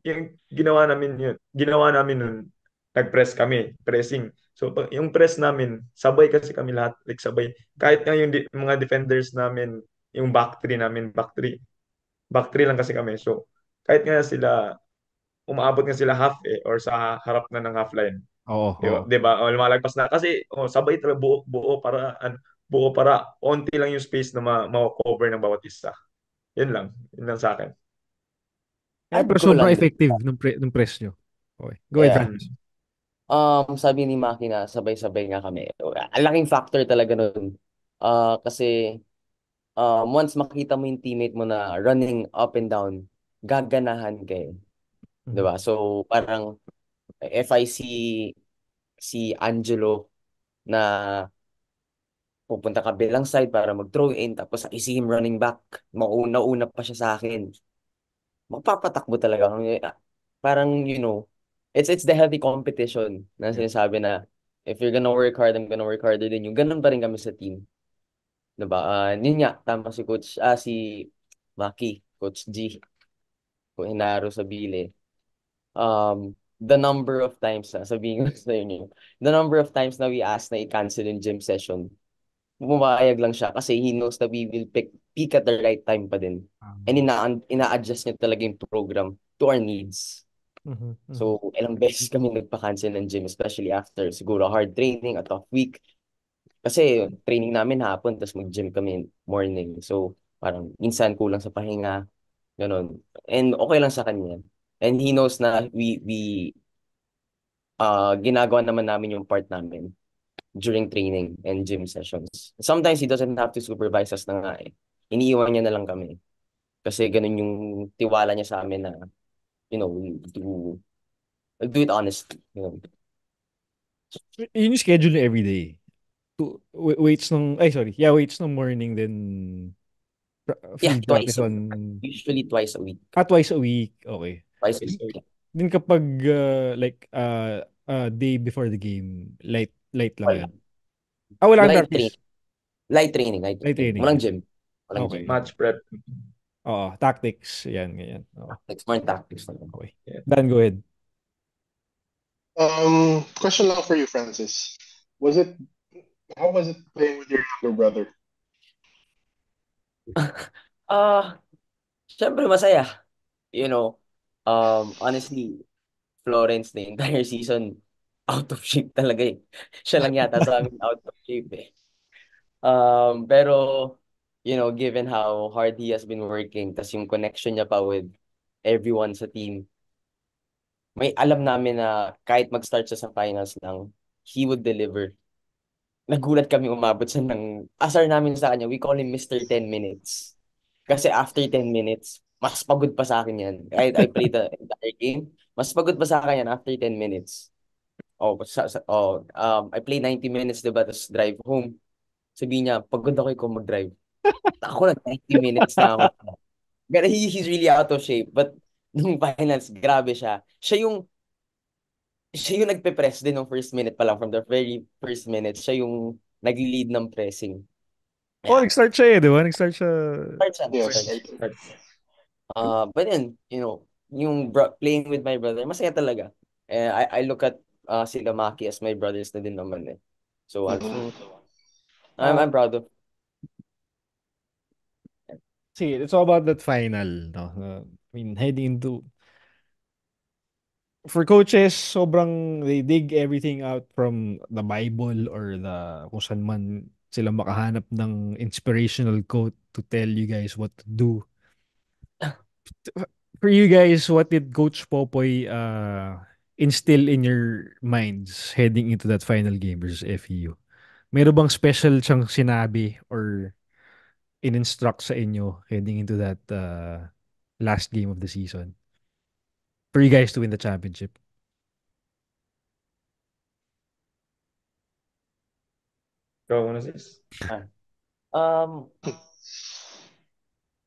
yung ginawa namin nun, nag-press kami, pressing. So, yung press namin, sabay kasi kami lahat, like sabay. Kahit nga yung mga defenders namin, yung back three lang kasi kami. So, kahit nga sila umaabot nga sila half or sa harap na ng half line. Oo, Di ba? oo. Di ba? O, lumalagpas na. Kasi sabay talaga buo para onti lang yung space na ma-cover ng bawat isa. Yun lang. Yun lang sa akin. Yeah, Add pero ko sobrang lang din. effective nung press nyo. Okay. Go ahead, Yeah. Francis. Mm. Sabi ni Maki na sabay-sabay nga kami. Ang laking factor talaga nun. Kasi once makita mo yung teammate mo na running up and down, gaganahan kayo. Mhm. 'Di ba? So parang if I see si Angelo na pupunta kabilang side para mag-throw in tapos I see him running back, mauna-una pa siya sa akin. Magpapatakbo talaga ako. Parang, it's the healthy competition na Yeah. sinasabi na if you're gonna work hard, I'm gonna work harder than you. Ganun pa rin kami sa team. Diba? Yun nga, tama si Maki, Coach G, kung Hinaro sa Bile. The number of times sabihin ko sa inyo, the number of times na we asked na i-cancel yung gym session, pumayag lang siya kasi he knows that we will peak at the right time pa din. And ina-adjust niya talaga yung program to our needs. Mhm, mhm. So, ilang beses kami nagpa-cancel ng gym, especially after siguro hard training, a tough week. Kasi training namin hapon, tapos mag-gym kami morning. So, parang minsan kulang sa pahinga, ganun. And okay lang sa kanya. And he knows na ginagawa naman namin yung part namin during training and gym sessions. Sometimes he doesn't have to supervise us na nga eh. Iniiwan niya na lang kami. Kasi ganun yung tiwala niya sa amin na we'll do it honestly. Yun yung schedule niya everyday. Weights ng, ay sorry, yeah, weights ng morning, then Yeah, field twice practice a week. on, Usually twice a week. twice a week. Okay. Twice a Yes, week. sir. Yeah. Din kapag day before the game, light lang Wala. yun. Wala kang Light practice. training. Light training. Light Light training. training. Walang gym. Walang gym. Okay. Match prep. Oo, tactics. Yan, ganyan. Oo. It's more tactics na lang. Okay. Yeah. Dan, go ahead. Question lang for you, Francis. How was it playing with your younger brother? Ah, syempre masaya. Honestly, Florence the entire season out of shape talaga eh. Siya lang yata sa amin out of shape eh. Pero given how hard he has been working, tas yung connection niya pa with everyone sa team, may alam namin na kahit mag-start siya sa finals lang, he would deliver. Nagulat kami umabot siya ng asar namin sa kanya. We call him Mr. 10 minutes. Kasi after 10 minutes, mas pagod pa sa akin yan. Kahit I played the entire game, mas pagod pa sa akin yan after 10 minutes. I play 90 minutes, diba? Tapos drive home. Sabi niya, pagod ako kung mag-drive. Ako na 90 minutes na ako. Pero he's really out of shape. But nung finals, grabe siya. Siya yung nagpe-press din ng first minute pa lang. From the very first minute, siya yung nag-lead ng pressing. Yeah. Nag-start siya di ba? Nag-start siya. Start siya. Yes, Start. Right. But then, yung playing with my brother, masaya talaga. I look at sila Maki as my brothers na din naman eh. So, Mhm. I'm proud of. See, it's all about that final, no? I mean, heading into for coaches, sobrang they dig everything out from the Bible or kung saan man sila makahanap ng inspirational quote to tell you guys what to do. For you guys, what did Coach Popoy instill in your minds heading into that final game versus FEU? Meron bang special siyang sinabi or in-instruct sa inyo heading into that last game of the season for you guys to win the championship? Ikaw muna, sis. Ah, um,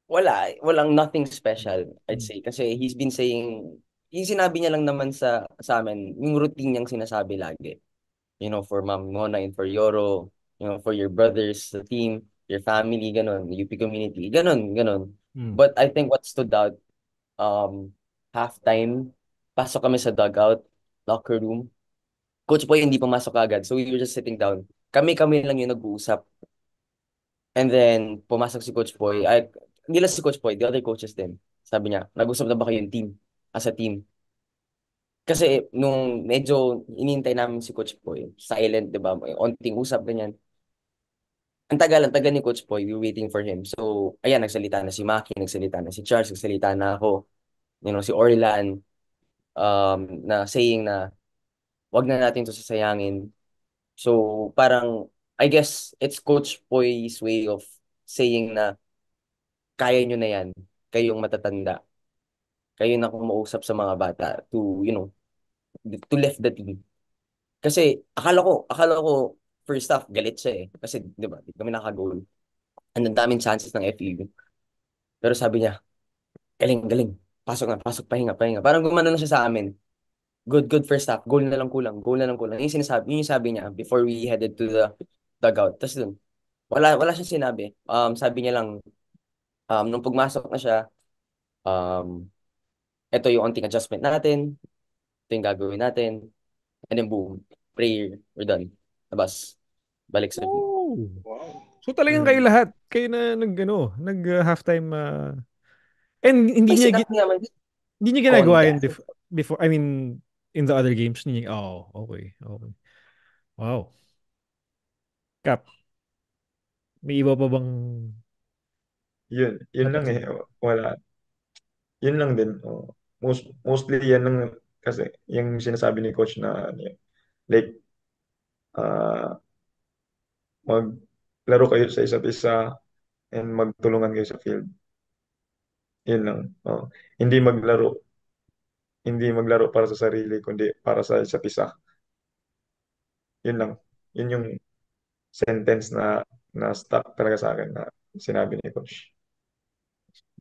walang nothing special, I'd say. Kasi yung sinabi niya lang naman sa amin, yung routine niyang sinasabi lagi. For Ma'am Mona and for Yoro, for your brothers, the team, your family, ganun, UP community, ganun. Mm. But I think what stood out, halftime, pasok kami sa dugout, locker room. Coach Boy hindi pumasok agad, so we were just sitting down. Kami lang yung nag-uusap. And then, pumasok si Coach Boy. Hindi lang si Coach Boy, the other coaches din. Sabi niya, nag-usap na ba kayong team? As a team? Kasi nung medyo inintay namin si Coach Boy, silent, di ba? May onting usap, ganyan. Ang tagal ni Coach Boy, we were waiting for him. So, ayan, nagsalita na si Maki, nagsalita na si Charles, nagsalita na ako. Si Orlan, na saying na, wag na natin to sasayangin. So, parang, I guess, it's Coach Boy's way of saying na, kaya nyo na yan, kayong matatanda. Kayo na kumausap sa mga bata to lift the team. Kasi akala ko first half galit siya eh. Kasi 'di ba, di kami naka-goal. Ang daming chances ng FEU. Pero sabi niya, galing, galing. Pasok na, pasok, pahinga, pahinga. Parang gumano na siya sa amin. Good, good first half. Goal na lang kulang, goal na lang kulang. Yung sabi niya before we headed to the dugout. Tapos dun, wala siyang sinabi. Sabi niya lang, nung pagmasok na siya, um, ito yung onting adjustment natin, ito yung gagawin natin, and then boom, prayer, we're done. Labas, balik sa field. Oh. Wow. So talagang kayo Mm. lahat, kayo na nag halftime and May sinabi naman, hindi niya ginagawa konti. yun before, I mean in the other games niya. Oh, okay. Okay. Wow. Cap, may iba pa bang Yun lang eh. natutunan? Wala. Yun lang din. Oh. Mostly yan lang kasi yung sinasabi ni coach na ano yun, like ah maglaro kayo sa isa't isa and magtulungan kayo sa field. Yun lang. Oh. Hindi maglaro hindi maglaro para sa sarili, kundi para sa isa't isa. Yun lang. Yun yung sentence na stuck talaga sa akin na sinabi ni Coach.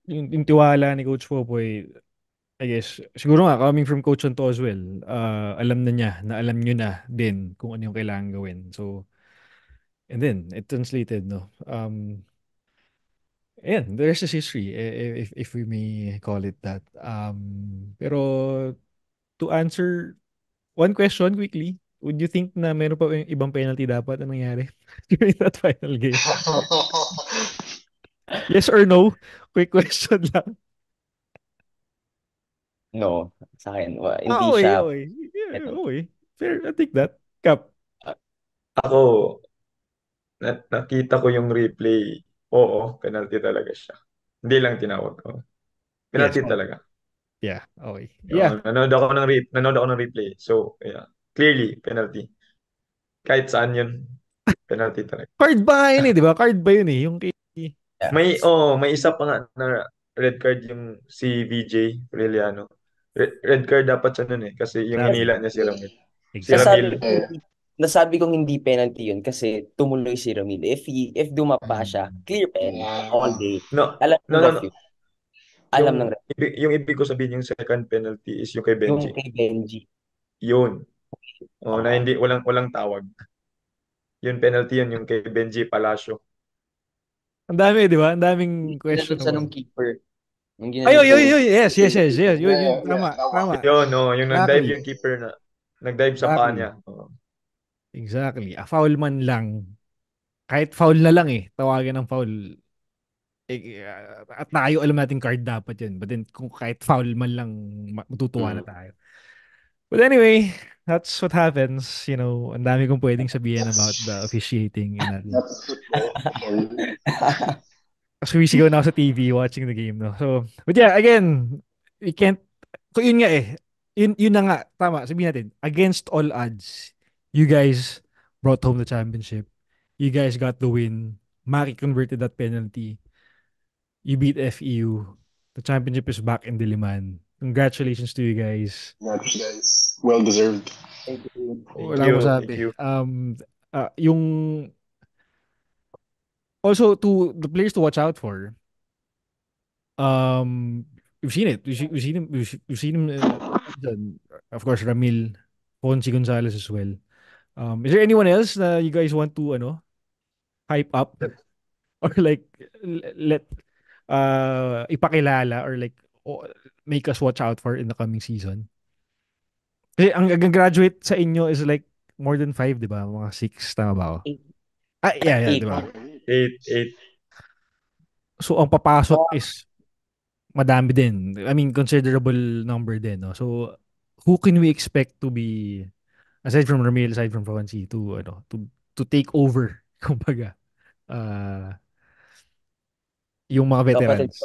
Yung tiwala ni Coach Popoy, I guess, siguro nga, coming from Coach Anto as well, alam na niya, na alam nyo na din kung ano yung kailangan gawin. So, and then, it translated, no? Ayan, the rest is history, if we may call it that. Pero, to answer one question quickly, would you think na meron pa yung ibang penalty dapat na nangyari during that final game? Yes or no? Quick question lang. No, sa akin, Ah, hindi okay, siya okay. Yeah, penalty. okay. Fair, I think that. Cap. Ah, Ako, nakita ko yung replay. Oo, penalty talaga siya. Hindi lang tinawag ko. Yes. Penalty talaga. Yeah, okay. Yeah. Yung, nanood ako ng replay. So, yeah. Clearly, penalty. Kahit saan yun, penalty talaga. Card ba yun eh, di ba? Card ba yun eh? Yung kay... yeah. May isa pa nga na red card yung si VJ Aureliano. Red card dapat siya nun eh. Kasi yung Exactly. hinila niya si Ramil. Si Exactly. Nasabi Ramil, ko nasabi kong hindi penalty yun kasi tumuloy si Ramil. If dumapa siya, clear pen all day. no, Alam no, ng no, ref no. yun. Alam ng ref. Yung ibig ko sabihin yung second penalty is yung kay Yung Benji. kay Benji. Yun. Oh, na Oo. hindi walang tawag. Yun penalty yun yung kay Benji Palacio. Ang dami, di ba? Ang daming Ginanun siya questionable. nung keeper. Yung Ay, ginanun yun, siya yun, nung yun. Yes, yes, yes, yes. Yun, yun. Yeah, yeah, Tama, tama. tama. Yun, no, yung nag-dive Exactly. yung keeper na nag-dive sa paa Exactly. niya. Oh. Exactly. A foul man lang. Kahit foul na lang eh. Tawagan ng foul. At tayo alam natin card dapat yun. But then kung kahit foul man lang, matutuwa na Mm. tayo. But anyway, that's what happens. You know, ang dami kong pwedeng sabihin about the That's officiating in that. that's football for you. Sumisigaw na ako sa TV watching the game, no? So, but yeah, again, we can't, so yun nga eh, yun na nga, tama, sabihin natin, against all odds, you guys brought home the championship. You guys got the win. Maki converted that penalty. You beat FEU. The championship is back in Diliman. Congratulations to you guys. Congrats, guys. Well deserved. Thank you. Thank Wala akong you. Thank masabi. you. Yung, also to the players to watch out for, we've seen it. We've seen him. Done. Of course, Ramil, Fonsi Gonzalez as well. Is there anyone else that you guys want to hype up or like let ipakilala or like make us watch out for in the coming season? Kasi ang graduate sa inyo is like more than 5, di ba? Mga 6, tama ba ako? Eight. Yeah, di Eight. ba? 8. So, ang papasok is madami din. I mean, considerable number din, no? So, who can we expect to be, aside from Ramil, aside from Fonzie, to take over, kumbaga, uh, yung mga Kapatid ko. veterans?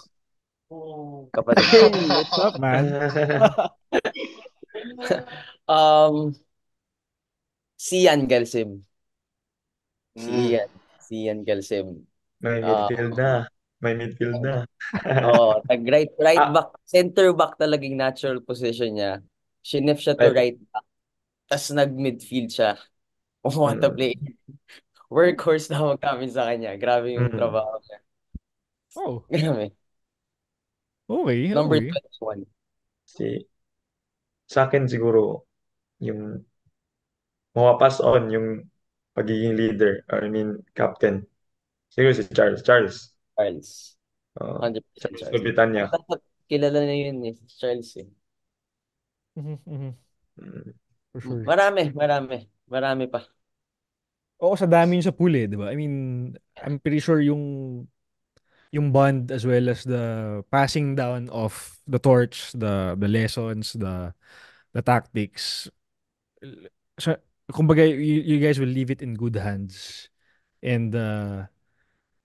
Kapatid ko. Hey, what's up, man? um, si Ian Galsim. Si Mm. Ian. Si Ian Galsim. May Ah, midfield na. May midfield na. right Ah, back, center back talagang natural position niya. Shinif siya to right. right back. Tapos nag-midfield siya. What a Mm. play. Workhorse na namin sa kanya. Grabe yung Mm. trabaho niya. Oh, Grabe. okay, Number okay. 21. Sa akin siguro, yung mapapass on yung pagiging leader, or I mean, captain. Siguro si Charles. Charles. Uh, 100% Charles Charles. Capitania. Dapat kilala na yun eh. Charles eh. Mhm, mhm. Mm. For sure. Marami pa. Oo, sa dami yung sa pool eh, di ba? I mean, I'm pretty sure yung bond as well as the passing down of the torch, the lessons, the tactics. So, kumbaga, you guys will leave it in good hands. And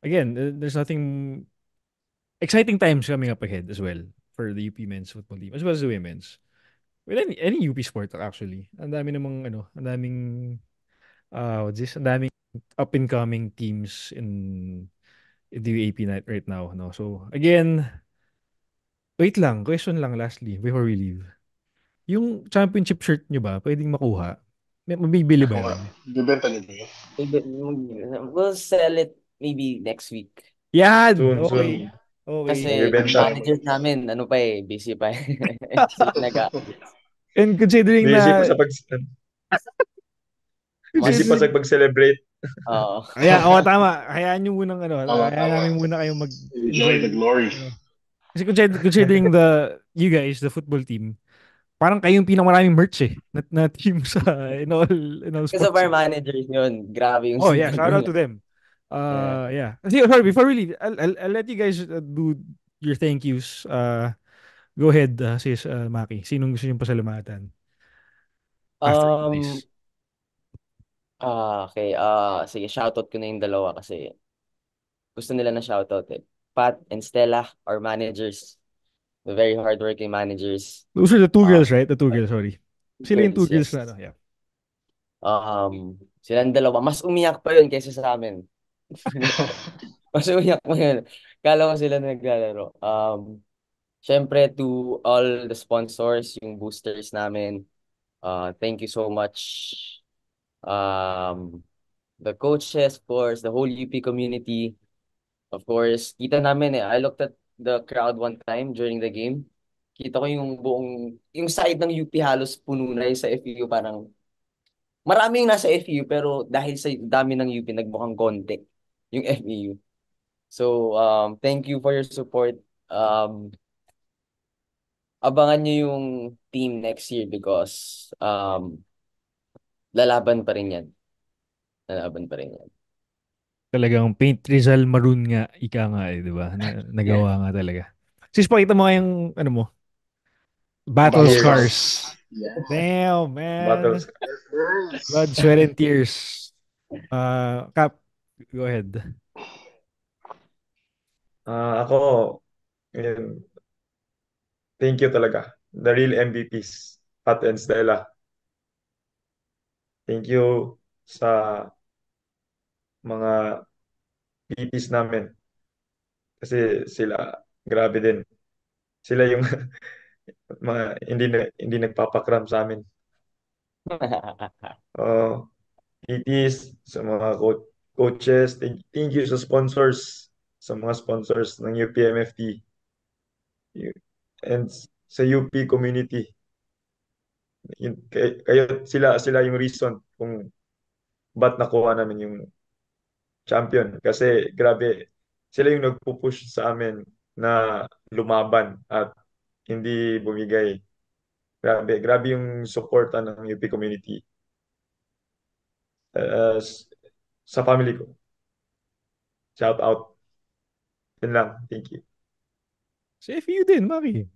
again, there's nothing exciting times coming up ahead as well for the UP men's football team as well as the women's. Well, any UP sport actually. Ang dami namang ang daming what's this? Ang daming up and coming teams in the UAP night right now, no. So, again, wait lang, question lang lastly before we leave. yung championship shirt nyo ba, pwedeng makuha? Mabibili ba Oo nga. yun? Bibenta niyo ba yun? We'll sell it maybe next week. Yan! Soon, soon. Okay. Okay. Kasi yung Magbebenta. managers namin, ano pa eh, busy pa eh. Sila nag-aayos. And considering Busy pa na, sa busy pa Mas, sa considering, pag-celebrate. oo. kaya, tama. Hayaan nyo munang Tama, hayaan tama. namin muna kayong Enjoy mag-enjoy. the glory. Ano. Kasi considering you guys, the football team, parang kayong pinakamaraming merch eh, na team in all Because of sports. our managers yun, grabe yung Oh yeah, sipag shout out nila. to them. Yeah. Yeah. Kasi, sorry, before we leave, I'll let you guys do your thank yous. Go ahead, sis Maki. Sinong gusto niyong pasalamatan after you Um, guys? okay. Sige, shoutout ko na yung dalawa kasi gusto nila na shoutout eh. Pat and Stella, our managers, the very hardworking managers. Those are the two Um, girls, right? The two girls, sorry. Sila yung two girls, girls yes. na ano, yeah. Silang dalawa. Mas umiyak pa yun kaysa sa amin. Mas umiyak pa yun. Kala ko sila naglalaro. Syempre to all the sponsors, yung boosters namin, thank you so much. Um, the coaches, of course, the whole UP community. Of course, kita namin eh. I looked at the crowd one time during the game. Kita ko yung yung side ng UP halos puno na yung sa FEU. Parang maraming nasa FEU pero dahil sa dami ng UP, nagmukhang konti yung FEU. So, thank you for your support. Abangan nyo yung team next year because lalaban pa rin yan. Lalaban pa rin yan. Talagang paint Rizal Maroon nga, ika nga eh, di ba? Yeah. Nagawa nga talaga. Sis, pakita mo nga yung, ano mo, battle Battle Tears. scars. scars. Yeah. Damn, man. Battles. Blood, sweat, and tears. Cap, go ahead. Ako, yun, thank you talaga. The real MVPs, Pat and Stella. Thank you sa mga PPs namin. Kasi sila, grabe din. Sila yung mga hindi nagpapakram sa amin. Uh, PTs, sa mga coaches, thank you sa sponsors, sa mga sponsors ng UPMFT and sa UP community. Sila yung reason kung ba't nakuha namin yung champion. Kasi grabe, sila yung nagpo-push sa amin na lumaban at hindi bumigay. Grabe yung suporta ng UP community. Uh, sa family ko. Shout out. Yun lang. Thank you. Sa FU din, Maki.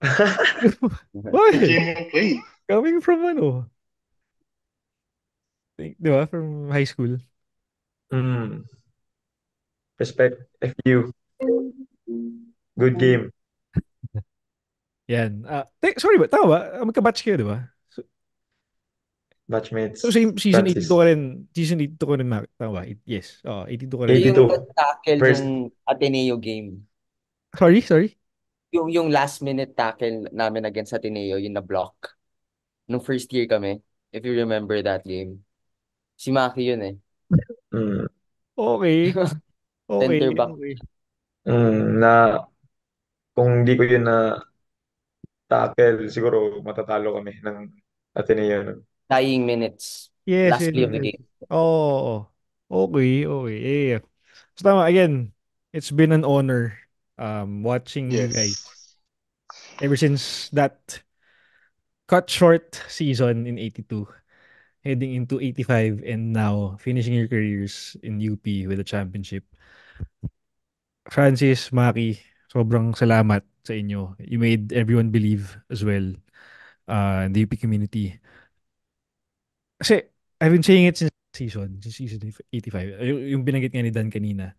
The Bakit? game you played. Coming from ano? Di ba? From high school. Mm. Respect. FU. Good game. Yan. Sorry ba? Tama ba? Magka-batch kayo, di ba? So, Batchmates. same season 82 Francis. ka rin. Season 82 ka rin, Maki. Tama ba? Yes. 82 ka rin. Yung 82. tackle First. yung Ateneo game. Sorry? Yung last minute tackle namin against Ateneo, yung na-block. Nung first year kami, if you remember that game. Si Maki yun eh. Mm. Okay. Center back. Okay. Na kung di ko yun na tackle, siguro matatalo kami ng Ateneo nun. Dying minutes. Yes. Last play of the game. Oh. Okay. Yeah. So, tama. Again, it's been an honor watching you guys Yes. ever since that cut short season in 82, heading into 85, and now finishing your careers in UP with a championship. Francis, Maki, sobrang salamat sa inyo. You made everyone believe as well, in the UP community. Kasi, I've been saying it since season 85. Yung binanggit nga ni Dan kanina.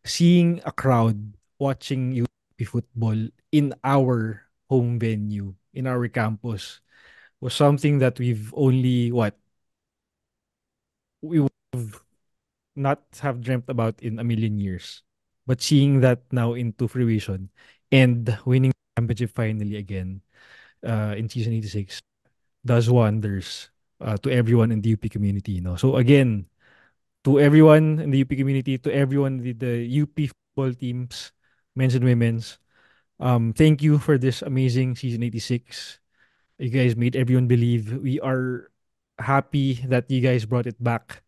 Seeing a crowd watching UP football in our home venue, in our campus, was something that we've only, we would not have dreamt about in a million years. But seeing that now into fruition and winning championship finally again in season 86 does wonders to everyone in the UP community. No? So again, to everyone in the UP community, to everyone in the UP football teams, men's and women's, thank you for this amazing season 86. You guys made everyone believe. We are happy that you guys brought it back.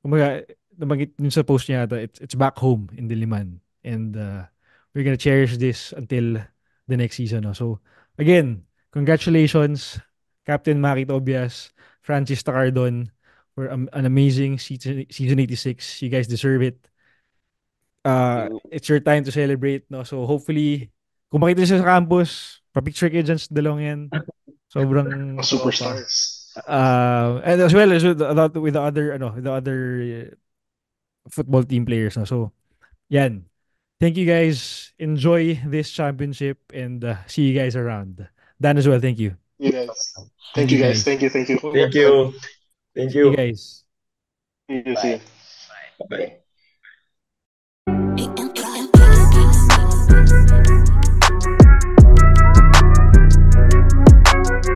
Kumbaga, nabanggit dun sa post niya ata, it's back home in Diliman. And we're gonna cherish this until the next season. No? So, again, congratulations, Captain Maki Tobias, Francis Tacardon, for an amazing season 86. You guys deserve it. It's your time to celebrate. No? So, hopefully, kung makita siya sa campus, pa-picture kayo dyan sa dalawang yan. Sobrang Mga superstars. and as well as with the other football team players. No? So, yan. Thank you guys. Enjoy this championship and see you guys around. Dan as well. Thank you. You guys. Thank you guys. Thank you. Thank you. Thank See you you. guys. See you. Bye. Bye.